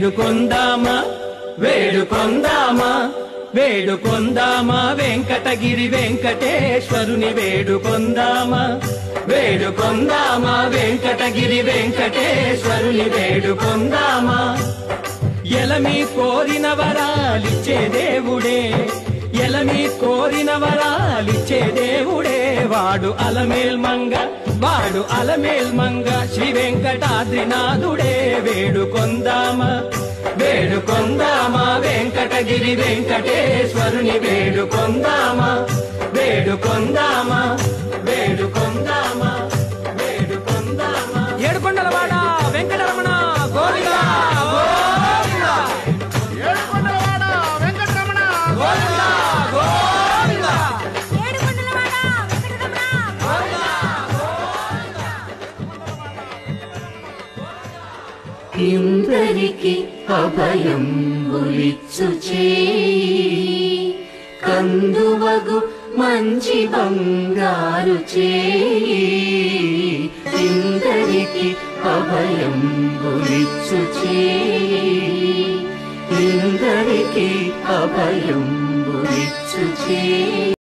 వేడుకొందామా వేడుకొందామా వేడుకొందామా వెంకటగిరి వెంకటేశ్వరుని వేడుకొందామా వేడుకొందామా వెంకటగిరి వెంకటేశ్వరుని వేడుకొందామా ఎలమి కోరిన వరాలిచ్చే దేవుడే ఎలమి కోరిన వరాలిచ్చే దేవుడే వాడు అలమేల్మంగ శ్రీ వెంకటాద్రినాథుడే వేడుకొందామా వేడుకొందామా వెంకటగిరి వెంకటేశ్వరుని వేడుకొందామా వేడుకొందామా వేడుకొందామా వేడుకొందామా ఏడుకొండలవాడ వెంకటరమణ గోవిందా గోవిందా ఏడుకొండలవాడ వెంకటరమణ గోవిందా గోవిందా ఏడుకొండలవాడ వెంకటరమణ గోవిందా ఇందరికి అభయంబులిచ్చు చేయి కందువగు మంచి బంగారు చేయి ఇందరికి అభయంబులిచ్చు చేయి ఇందరికి అభయంబులిచ్చు చేయి